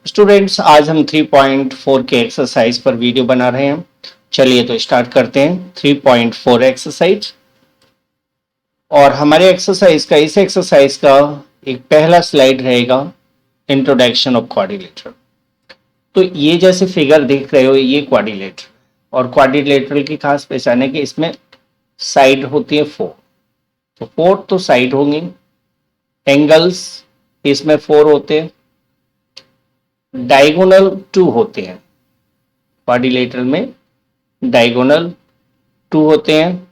Students, आज हम 3.4 के एक्सरसाइज पर वीडियो बना रहे हैं। चलिए तो स्टार्ट करते हैं 3.4 एक्सरसाइज। और हमारे इस एक्सरसाइज का एक पहला स्लाइड रहेगा इंट्रोडक्शन ऑफ क्वाड्रिलेटरल। तो ये जैसे फिगर देख रहे हो, ये क्वाड्रिलेटरल, और क्वाड्रिलेटरल की खास पहचान है कि इसमें साइड होती है 4। तो 4 तो साइड होंगी, एंगल्स इसमें 4 होते हैं, डायगोनल 2 होते हैं। क्वाड्रिलेटरल में डायगोनल 2 होते हैं,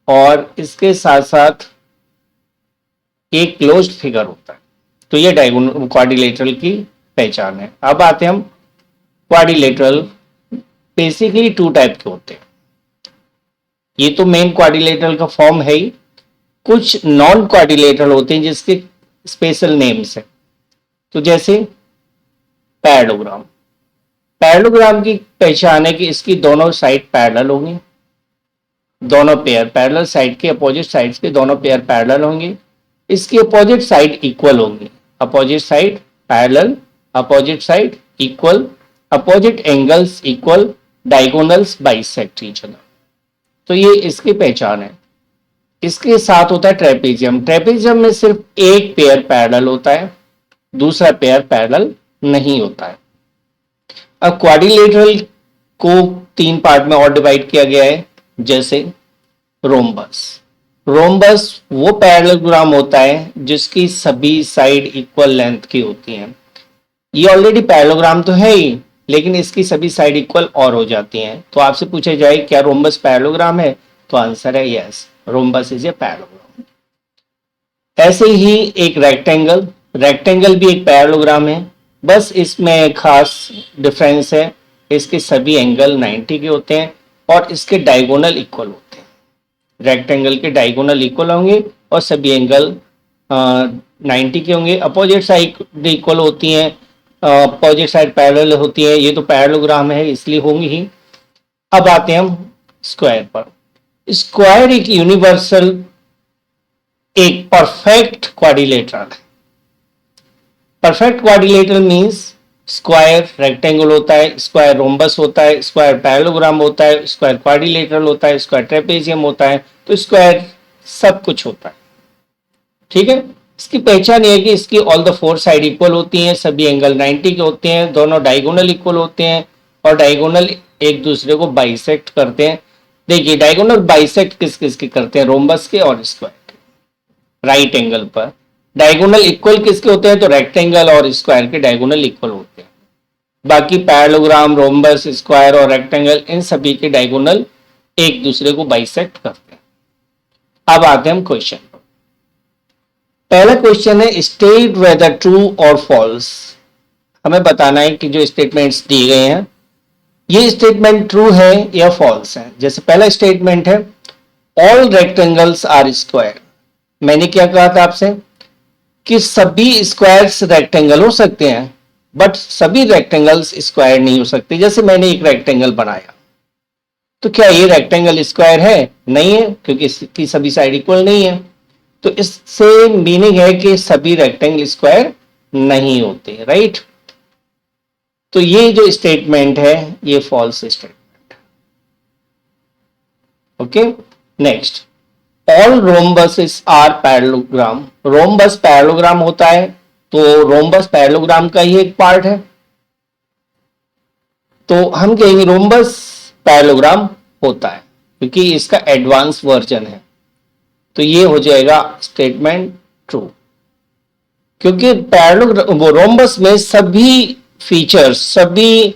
और इसके साथ साथ एक क्लोज्ड फिगर होता है। तो ये डायगोनल क्वाड्रिलेटरल की पहचान है। अब आते हैं हम क्वाड्रिलेटरल। बेसिकली 2 टाइप के होते हैं। ये तो मेन क्वाड्रिलेटरल का फॉर्म है ही। कुछ नॉन क्वाड्रिलेटरल होते हैं जिसके स्पेशल नेम्स है। तो जैसे पैरेललोग्राम। पैरेललोग्राम की पहचान है कि इसकी दोनों साइड पैरेलल होंगी, दोनों पेयर पैरेलल साइड के अपोजिट साइड्स के दोनों पेयर पैरेलल होंगे। इसकी अपोजिट साइड इक्वल होंगी, opposite side parallel, opposite side equal, opposite angles equal, diagonals bisect each other. तो ये इसकी पहचान है। इसके साथ होता है ट्रेपेजियम। ट्रेपेजियम में सिर्फ एक पेयर पैरेलल होता है, दूसरा पेयर पैरेलल नहीं होता है। अब क्वाड्रिलेटरल को 3 पार्ट में और डिवाइड किया गया है, जैसे रोम्बस। रोम्बस वो पैरेललोग्राम होता है जिसकी सभी साइड इक्वल लेंथ की होती हैं। ये ऑलरेडी पैरेललोग्राम तो है ही, लेकिन इसकी सभी साइड इक्वल और हो जाती हैं। तो आपसे पूछा जाए क्या रोम्बस पैरेललोग्राम है, तो आंसर है yes, rhombus is a parallelogram. ऐसे ही एक रेक्टेंगल, रेक्टेंगल भी एक पैरेललोग्राम है, बस इसमें खास डिफरेंस है, इसके सभी एंगल 90 के होते हैं और इसके डायगोनल इक्वल होते हैं। रेक्टेंगल के डायगोनल इक्वल होंगे और सभी एंगल 90 के होंगे। अपोजिट साइड इक्वल होती हैं, अपोजिट साइड पैरेलल होती है। ये तो पैरेललोग्राम है इसलिए होंगी ही। अब आते हैं हम स्क्वायर पर। स्क्वायर एक यूनिवर्सल, एक परफेक्ट क्वाड्रिलेटरल है। Perfect quadrilateral means square rectangle होता है, स्क्वायर रोम्बस होता है, स्क्वायर पैरेललोग्राम होता है, स्क्वायर क्वाड्रिलेटरल होता है, स्क्वायर ट्रेपेजियम होता है। तो स्क्वायर सब कुछ होता है, ठीक है। इसकी पहचान ये है कि इसकी ऑल द 4 साइड इक्वल होती हैं, सभी एंगल 90 के होते हैं, दोनों डायगोनल इक्वल होते हैं और डायगोनल एक दूसरे को बाइसेक्ट करते हैं। देखिए डायगोनल बाइसेक्ट किस किस के करते हैं, रोम्बस के और स्क्वायर के। राइट एंगल पर डायगोनल इक्वल किसके होते हैं, तो रेक्टेंगल और स्क्वायर के डायगोनल इक्वल होते हैं। बाकी पैरेललोग्राम, रोम्बस, स्क्वायर और रेक्टेंगल, इन सभी के डायगोनल एक दूसरे को बाइसेक्ट करते हैं। अब आते हैं हम क्वेश्चन पर। पहला क्वेश्चन है स्टेट वेदर ट्रू और फॉल्स। हमें बताना है कि जो स्टेटमेंट्स दिए गए हैं ये स्टेटमेंट ट्रू है या फॉल्स है। जैसे पहला स्टेटमेंट है ऑल रेक्टेंगल्स आर स्क्वायर। मैंने क्या कहा था आपसे कि सभी स्क्वायर्स रेक्टेंगल हो सकते हैं, बट सभी रेक्टेंगल्स स्क्वायर नहीं हो सकते। जैसे मैंने एक रेक्टेंगल बनाया, तो क्या ये रेक्टेंगल स्क्वायर है? नहीं है, क्योंकि इसकी सभी साइड इक्वल नहीं है। तो इससे मीनिंग है कि सभी रेक्टेंगल स्क्वायर नहीं होते, राइट। तो ये जो स्टेटमेंट है ये false statement. Okay, next, all rhombus are parallelogram. Rhombus parallelogram होता है, तो रोम्बस पैरेललोग्राम का ही एक पार्ट है। तो हम कहेंगे रोम्बस पैरेललोग्राम होता है क्योंकि इसका एडवांस वर्जन है। तो ये हो जाएगा स्टेटमेंट ट्रू, क्योंकि पैरेललोग्राम वो रोम्बस में सभी फीचर्स, सभी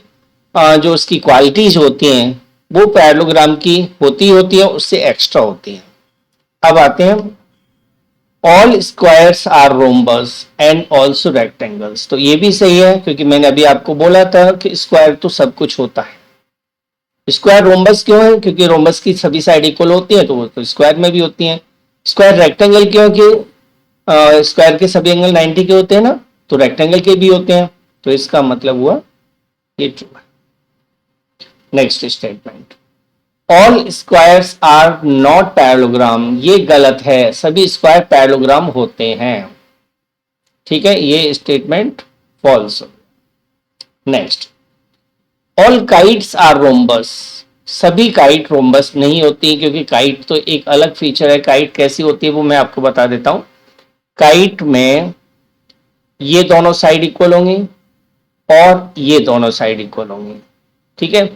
जो उसकी क्वालिटीज होती हैं वो पैरेललोग्राम की होती है, उससे एक्स्ट्रा होती हैं। अब आते हैं all squares are rhombus and also rectangles. तो ये भी सही है क्योंकि मैंने अभी आपको बोला था कि स्क्वायर तो सब कुछ होता है। स्क्वायर रोम्बस क्यों है? क्योंकि रोम्बस की सभी साइड इक्वल होती हैं, तो वो तो स्क्वायर में भी होती हैं। स्क्वायर रेक्टेंगल क्यों? कि स्क्वायर के सभी एंगल 90 के होते हैं ना, तो रेक्टेंगल के भी होते हैं। तो इसका मतलब हुआ ये ट्रू है। Next statement, all squares are not parallelogram. ये गलत है, सभी स्क्वायर पैरेललोग्राम होते हैं, ठीक है। ये statement false. Next, all kites are rhombus, सभी काइट रोम्बस नहीं होती, क्योंकि काइट तो एक अलग फीचर है। काइट कैसी होती है वो मैं आपको बता देता हूं। काइट में ये दोनों साइड इक्वल होंगी और ये दोनों साइड इक्वल होंगी, ठीक है।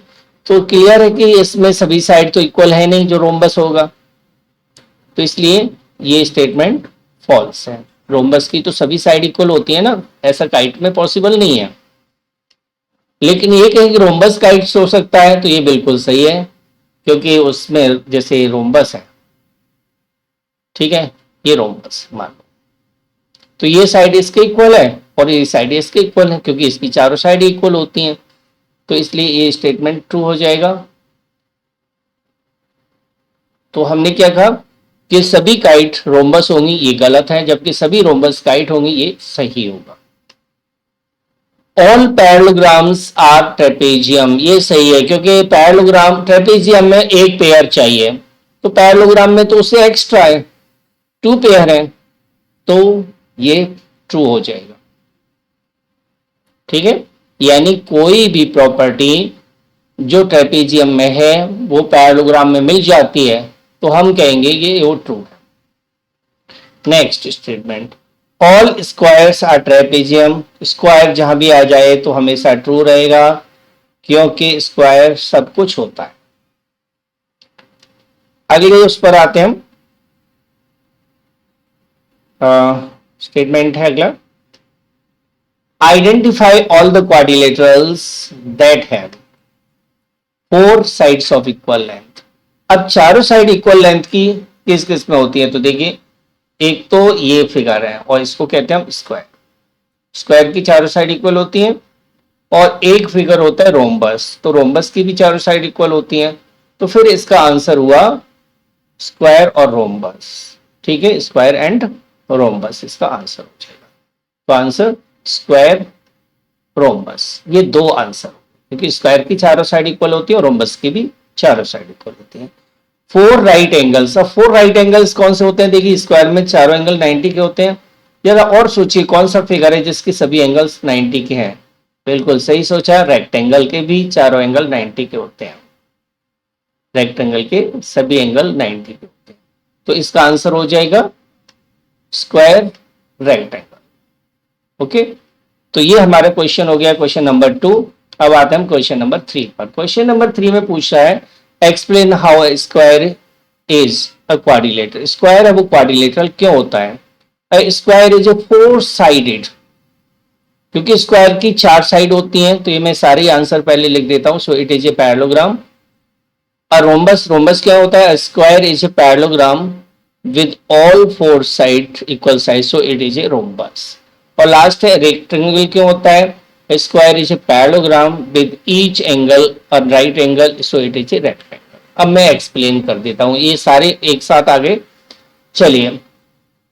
तो क्लियर है कि इसमें सभी साइड तो इक्वल है नहीं जो रोम्बस होगा, तो इसलिए ये स्टेटमेंट फॉल्स है। रोम्बस की तो सभी साइड इक्वल होती है ना, ऐसा काइट में पॉसिबल नहीं है। लेकिन ये कहें कि रोम्बस काइट्स हो सकता है, तो ये बिल्कुल सही है, क्योंकि उसमें जैसे रोम्बस है, ठीक है, ये रोम्बस मान लो, तो ये साइड इसके इक्वल है और ये साइड इसके इक्वल है, क्योंकि इसकी चारों साइड इक्वल होती हैं, तो इसलिए ये स्टेटमेंट ट्रू हो जाएगा। तो हमने क्या कहा कि सभी काइट रोम्बस होंगी, ये गलत है, जबकि सभी रोम्बस काइट होंगी, ये सही होगा। ऑल पैरेललोग्राम्स आर ट्रेपेजियम, ये सही है, क्योंकि पैरेललोग्राम ट्रेपेजियम में एक पेयर चाहिए, तो पैरेललोग्राम में तो उससे एक्स्ट्रा है, 2 पेयर है, तो ये ट्रू हो जाएगा, ठीक है। यानी कोई भी प्रॉपर्टी जो ट्रेपेजियम में है वो पैरेललोग्राम में मिल जाती है, तो हम कहेंगे ये वो ट्रू है। Next statement, all squares are trapezium, square जहां भी आ जाए तो हमेशा ट्रू रहेगा, क्योंकि स्क्वायर सब कुछ होता है। अगले उस पर आते हैं हम, स्टेटमेंट है अगला, identify all the quadrilaterals that have 4 sides of equal length. अब चारों साइड इक्वल लेंथ की किस किस में होती है, तो देखिए एक तो ये फिगर है और इसको कहते हैं हम स्क्वायर, स्क्वायर की चारों साइड इक्वल होती हैं, और एक फिगर होता है रोम्बस, तो रोम्बस की भी चारों साइड इक्वल होती हैं, तो फिर इसका आंसर हुआ स्क्वायर और रोम्बस, ठीक है, स्क्वायर एंड रोम्बस इसका आंसर हो जाएगा। तो आंसर स्क्वायर रोम्बस, ये 2 आंसर, क्योंकि स्क्वायर की चारों साइड इक्वल होती है और रोम्बस की भी चारों साइड इक्वल होती है। 4 राइट एंगल्स, अब 4 राइट एंगल्स कौन से होते हैं, देखिए स्क्वायर में चारों एंगल 90 के होते हैं। जरा और सोचिए कौन सा फिगर है जिसके सभी एंगल्स 90 के हैं, बिल्कुल सही सोचा, रेक्टेंगल के भी चारों एंगल 90 के होते हैं, रेक्टेंगल के सभी एंगल 90 के होते हैं, तो इसका आंसर हो जाएगा स्क्वायर रेक्टेंगल। ओके, तो ये हमारा क्वेश्चन हो गया, क्वेश्चन नंबर 2। अब आते हैं हम क्वेश्चन नंबर 3 पर। क्वेश्चन नंबर 3 में पूछ रहा है explain how square is a quadrilateral, square है वो क्वाड्रिलेटरल क्यों होता है। स्क्वायर इज ए 4 साइडेड, क्योंकि स्क्वायर की 4 साइड होती हैं, तो ये मैं सारे आंसर पहले लिख देता हूं। So it is a parallelogram. Rhombus, rhombus क्या होता है, square is a parallelogram with all 4 side equal size, so it is a rhombus. और लास्ट है रेक्टेंगल क्यों होता है, square is a parallelogram with each angle और right angle, so it is a rectangle. अब मैं एक्सप्लेन कर देता हूं, ये सारे एक साथ आगे चलिए।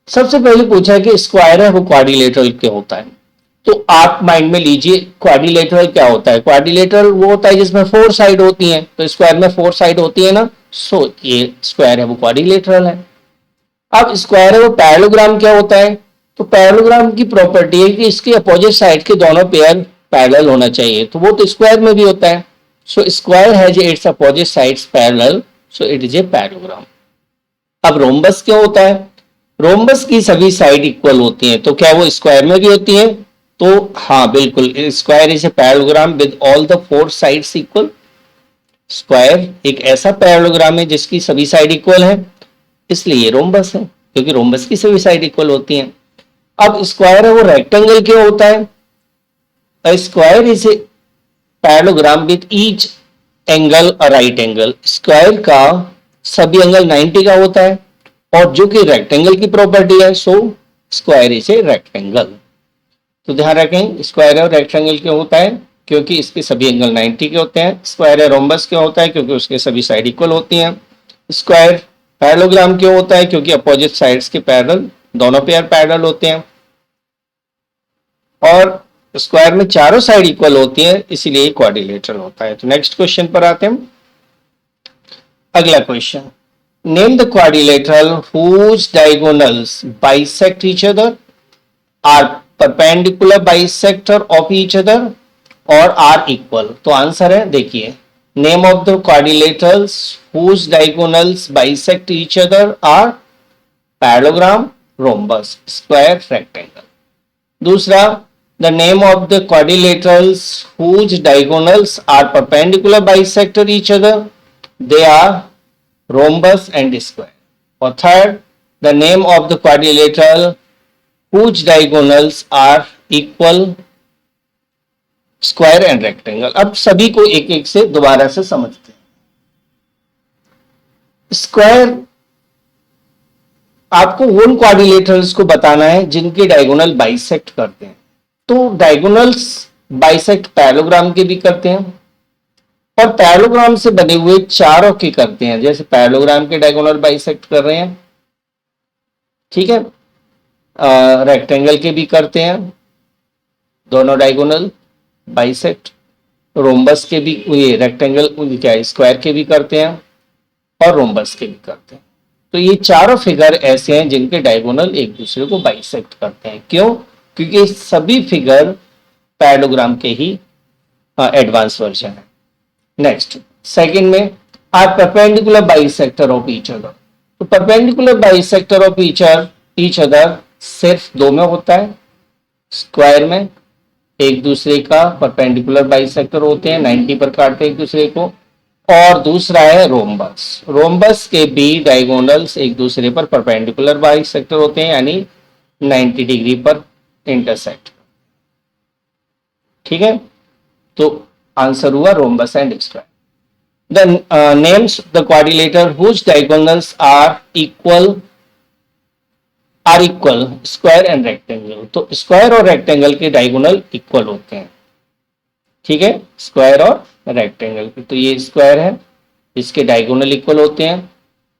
सबसे पहले पूछा है कि स्क्वायर है वो क्वाड्रिलेटरल क्यों होता है, तो आप माइंड में लीजिए क्वाड्रिलेटरल क्या होता है। क्वाड्रिलेटरल वो होता है जिसमें 4 साइड होती हैं, तो स्क्वायर में 4 साइड होती है ना, सो ये स्क्वायर है वो क्वाड्रिलेटरल है। अब स्क्वायर है वो पैरेललोग्राम क्या होता है, तो पैरेललोग्राम की प्रॉपर्टी है कि इसके अपोजिट साइड के दोनों पेयर पैरेलल होना चाहिए, तो वो तो स्क्वायर में भी होता है। So square has its opposite sides parallel, so it is a parallelogram. अब रोम्बस क्या होता है, रोम्बस की सभी साइड इक्वल होती हैं, तो क्या वो स्क्वायर में भी होती हैं, तो हाँ बिल्कुल, square is a parallelogram with all the 4 sides equal. Square एक ऐसा पैरेललोग्राम है जिसकी सभी साइड इक्वल है, इसलिए रोम्बस है, क्योंकि रोम्बस की सभी साइड इक्वल होती हैं। अब स्क्वायर है वो रेक्टेंगल क्यों होता है, square is a parallelogram with each angle और राइट एंगल, स्क्वायर का सभी एंगल 90 का होता है, और जो कि रेक्टेंगल की प्रॉपर्टी है, so square is a rectangle. तो ध्यान रखें स्क्वायर है और रेक्टेंगल क्यों होता है, क्योंकि इसके सभी एंगल 90 के होते हैं। स्क्वायर है रोम्बस क्यों होता है, क्योंकि उसके सभी साइड इक्वल होती हैं। स्क्वायर पैरेललोग्राम क्यों होता है, क्योंकि अपोजिट साइड्स के पैरेलल दोनों पेयर पैरेलल होते हैं, और स्क्वायर में चारों साइड इक्वल होती हैं, इसीलिए क्वाड्रिलेटरल होता है। तो नेक्स्ट क्वेश्चन पर आते हैं। अगला question, name the quadrilateral whose diagonals bisect each other, are perpendicular bisector of each other, और आर इक्वल। तो आंसर है, देखिए, name of the quadrilaterals whose diagonals bisect each other are parallelogram, rhombus, square, rectangle. दूसरा, the name of the quadrilaterals whose diagonals are perpendicular bisector each other, they are rhombus and square. Or third, the name of the quadrilateral whose diagonals are equal, square and rectangle. अब सभी को एक एक से दोबारा से समझते हैं। स्क्वायर, आपको उन क्वाड्रिलेटरल्स को बताना है जिनके डायगोनल बाइसेक्ट करते हैं। तो डायगोनल्स बाइसेक्ट पैरेललोग्राम के भी करते हैं और पैरेललोग्राम से बने हुए चारों के करते हैं। जैसे पैरेललोग्राम के डायगोनल बाइसेक्ट कर रहे हैं, ठीक है, रेक्टेंगल के भी करते हैं, दोनों डायगोनल बाइसेक्ट, रोम्बस के भी, ये रेक्टेंगल क्या स्क्वायर के भी करते हैं और रोम्बस के भी करते हैं। तो ये चारों फिगर ऐसे हैं जिनके डायगोनल एक दूसरे को बाइसेक्ट करते हैं। क्यों? क्योंकि सभी फिगर पैरेललोग्राम के ही एडवांस वर्जन है। नेक्स्ट, सेकंड में, are perpendicular bisector of each other. तो perpendicular bisector of each other सिर्फ दो में होता है, स्क्वायर में एक दूसरे का परपेंडिकुलर बाइसेक्टर होते हैं, 90 पर काटते हैं एक दूसरे को, और दूसरा है रोम्बस। रोम्बस के भी डायगोनल्स एक दूसरे पर परपेंडिकुलर बाइसेक्टर होते हैं, यानी 90 डिग्री पर इंटरसेक्ट। ठीक है, तो आंसर हुआ rhombus and square. The names the quadrilateral whose diagonals are equal square and rectangle. तो स्क्वायर और रेक्टेंगल के डायगोनल इक्वल होते हैं। ठीक है, स्क्वायर और रेक्टेंगल के, तो ये स्क्वायर है जिसके डायगोनल इक्वल होते हैं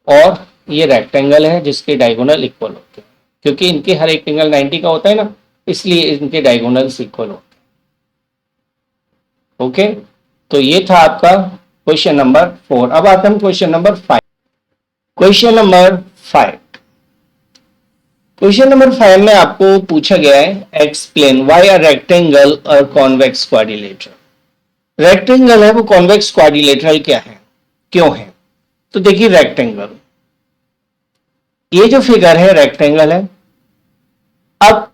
और ये रेक्टेंगल है जिसके डायगोनल इक्वल होते हैं। क्योंकि इनके हर एक एंगल 90 का होता है ना, इसलिए इनके डायगोनल्स इक्वल होते हैं। ओके, तो ये था आपका क्वेश्चन नंबर 4। अब आते हैं question number 5। Question number 5, question number 5 में आपको पूछा गया है, एक्सप्लेन व्हाई अ रेक्टेंगल और कॉन्वेक्स क्वाड्रिलेटरल। रेक्टेंगल है वो कॉन्वेक्स क्वाड्रिलेटरल क्या है, क्यों है? तो देखिए, रेक्टेंगल, ये जो फिगर है रेक्टेंगल है। अब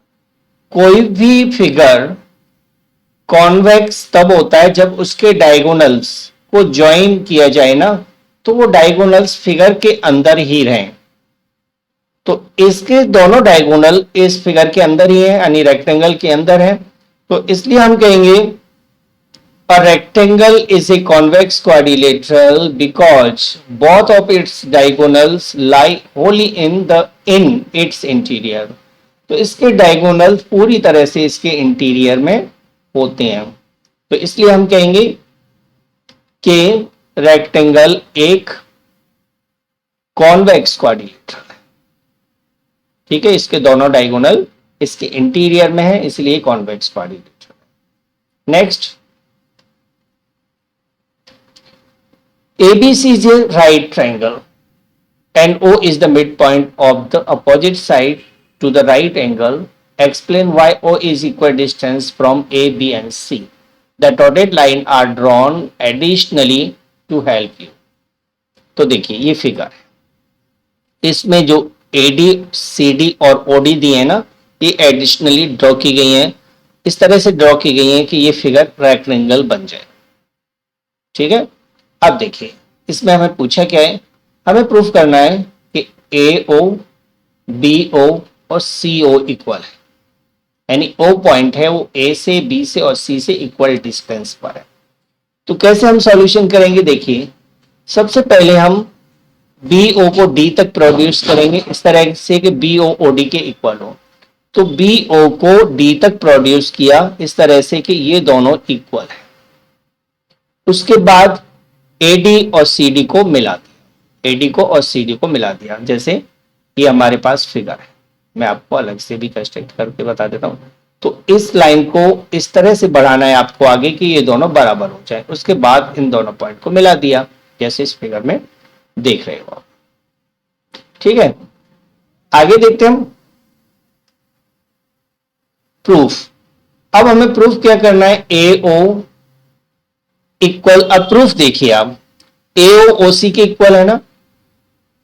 कोई भी फिगर कॉन्वेक्स तब होता है जब उसके डायगोनल्स को ज्वाइन किया जाए ना, तो वो डायगोनल्स फिगर के अंदर ही रहें। तो इसके दोनों डायगोनल इस फिगर के अंदर ही है, यानी रेक्टेंगल के अंदर है। तो इसलिए हम कहेंगे a rectangle is a convex quadrilateral because both of its diagonals lie wholly in its interior। तो इसके डायगोनल पूरी तरह से इसके इंटीरियर में होते हैं। तो इसलिए हम कहेंगे कि रेक्टेंगल एक कॉन्वेक्स क्वाड्रिलेटरल है। ठीक है, इसके दोनों डायगोनल इसके इंटीरियर में है, इसलिए कॉन्वेक्स क्वाड्रिलेटरल है। Next, ABC is a right triangle and O is the midpoint of the opposite side to the right angle. Explain why O is equidistant from A, B and C. The dotted line are drawn additionally to help you. तो देखिए, ये figure है, इसमें जो AD, CD और OD दिए हैं ना, ये एडिशनली ड्रॉ की गई हैं, इस तरह से ड्रॉ की गई हैं कि ये फिगर रेक्टेंगल बन जाए। ठीक है, अब देखिए, इसमें हमें पूछा क्या है, हमें प्रूफ करना है कि AO, BO और CO इक्वल है, यानी O पॉइंट है वो A से, B से और C से इक्वल डिस्टेंस पर है। तो कैसे हम सॉल्यूशन करेंगे? देखिए, सबसे पहले हम BO को D तक प्रोड्यूस करेंगे इस तरह से कि BO OD के इक्वल हो। तो BO को D तक प्रोड्यूस किया इस तरह से कि ये दोनों इक्वल है। उसके बाद AD और CD को मिला दिया, AD को और CD को मिला दिया, जैसे ये हमारे पास फिगर है। मैं आपको अलग से भी कंस्ट्रक्ट करके बता देता हूं। तो इस लाइन को इस तरह से बढ़ाना है आपको आगे कि ये दोनों बराबर हो जाए। उसके बाद इन दोनों पॉइंट को मिला दिया, जैसे इस फिगर में देख रहे हो आप। ठीक है, आगे देखते हैं हम प्रूफ। अब हमें प्रूफ क्या करना है, ए ओ इक्वल, अब प्रूफ देखिए आप, ए ओ ओ सी के इक्वल है ना,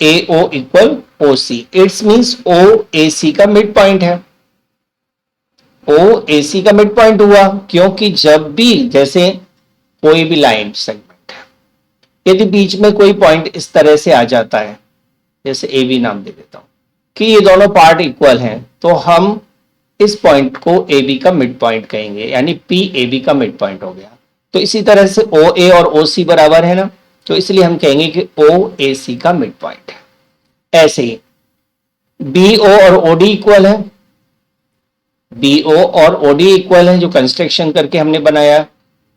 A O equal O C, it's means O A C का मिड पॉइंट है, ओ ए सी का मिड पॉइंट हुआ, क्योंकि जब भी जैसे कोई भी लाइन सेगमेंट है, यदि बीच में कोई पॉइंट इस तरह से आ जाता है, जैसे ए बी नाम दे देता हूं, कि ये दोनों पार्ट इक्वल हैं, तो हम इस पॉइंट को ए बी का मिड पॉइंट कहेंगे, यानी पी ए बी का मिड पॉइंट हो गया। तो इसी तरह से ओ ए और ओ सी बराबर है ना, तो इसलिए हम कहेंगे कि ओ ए सी का मिड पॉइंट है। ऐसे ही बी ओ और ओ डी इक्वल है, बी ओ और ओ डी इक्वल है, जो कंस्ट्रक्शन करके हमने बनाया,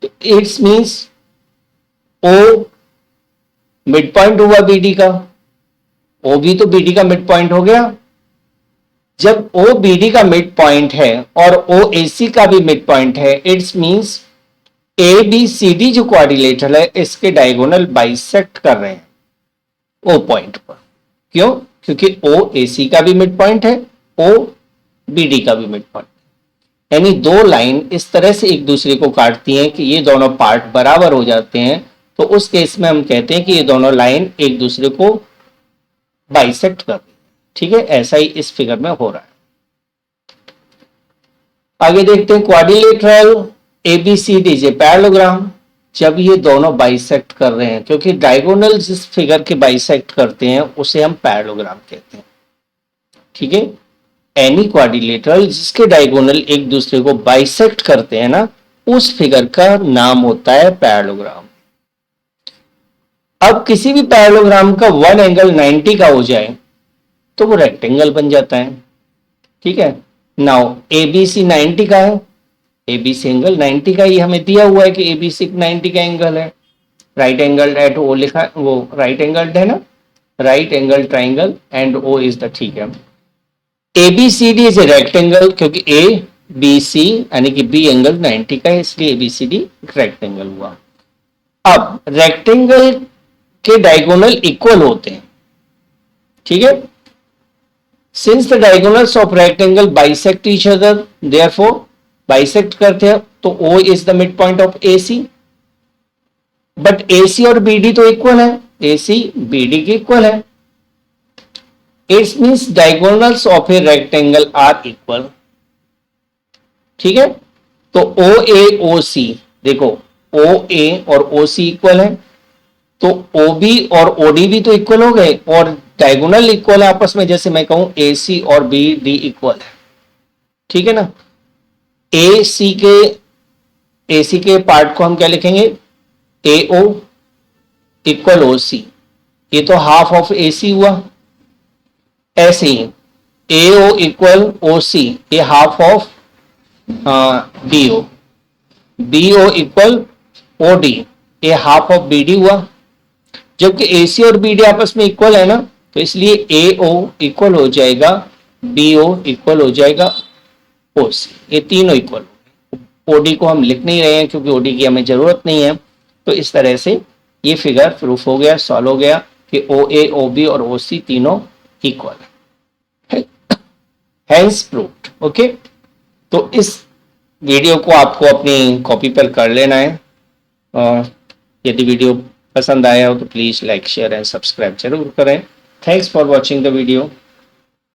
तो it's means O mid point हुआ बी डी का, ओ भी तो बी डी का मिड पॉइंट हो गया। जब ओ बी डी का मिड पॉइंट है और ओ ए सी का भी मिड पॉइंट है, it's means A B C D जो क्वाड्रिलेटरल है, इसके डायगोनल बाइसेक्ट कर रहे हैं ओ पॉइंट पर। क्यों? क्योंकि ओ ए सी का भी मिड पॉइंट है, ओ बी डी का भी मिड पॉइंट, यानी दो लाइन इस तरह से एक दूसरे को काटती हैं कि ये दोनों पार्ट बराबर हो जाते हैं, तो उस केस में हम कहते हैं कि ये दोनों लाइन एक दूसरे को बाइसेक्ट कर रही है। ठीक है, ऐसा ही इस फिगर में हो रहा है। आगे देखते हैं क्वाड्रिलेटरल एबीसीडी जे पैरेललोग्राम, जब ये दोनों बाइसेक्ट कर रहे हैं, क्योंकि डायगोनल जिस फिगर के बाइसेक्ट करते हैं उसे हम पैरेललोग्राम कहते हैं। ठीक है, एनी क्वाड्रिलेटरल जिसके डायगोनल एक दूसरे को बाइसेक्ट करते हैं ना, उस फिगर का नाम होता है पैरेललोग्राम। अब किसी भी पैरेललोग्राम का वन एंगल 90 का हो जाए तो वो रेक्टेंगल बन जाता है। ठीक है, नाउ एबीसी 90 का है, एबीसी एंगल 90 का ही हमें दिया हुआ है कि एबीसी 90 का एंगल है, राइट एंगल एट ओ लिखा, वो राइट एंगल है ना, right angle triangle and O is the, ठीक है। एबीसीडी इज ए रेक्टेंगल, क्योंकि ए बी सी यानी कि बी एंगल 90 का है, इसलिए एबीसीडी रेक्टेंगल हुआ। अब रेक्टेंगल के डायगोनल इक्वल होते हैं। ठीक है, since the diagonals of rectangle bisect each other, therefore bisect करते हैं, तो O is the mid point of AC, but AC और BD तो इक्वल है, AC BD के इक्वल है, it's means diagonals of a rectangle are equal. ठीक है, तो OAOC देखो, OA और OC इक्वल है, तो OB और OD भी तो इक्वल हो गए, और डायगोनल इक्वल है आपस में, जैसे मैं कहूं AC और BD इक्वल है। ठीक है ना, AC के पार्ट को हम क्या लिखेंगे, AO इक्वल OC, ये तो हाफ ऑफ AC हुआ। ऐसे ही AO इक्वल OC, ये half of BO, BO equal OD, ये हाफ ऑफ BD हुआ। जबकि AC और BD आपस में इक्वल है ना, तो इसलिए AO इक्वल हो जाएगा BO इक्वल हो जाएगा OC, ये तीनों इक्वल। OD को हम लिख नहीं रहे हैं क्योंकि OD की हमें जरूरत नहीं है। तो इस तरह से ये फिगर प्रूफ हो गया, सॉल्व हो गया कि OA, OB और OC तीनों इक्वल है, हैंस प्रूव्ड। ओके, तो इस वीडियो को आपको अपनी कॉपी पर कर लेना है, और यदि वीडियो पसंद आया हो तो please like, share and subscribe जरूर करें। Thanks for watching the video.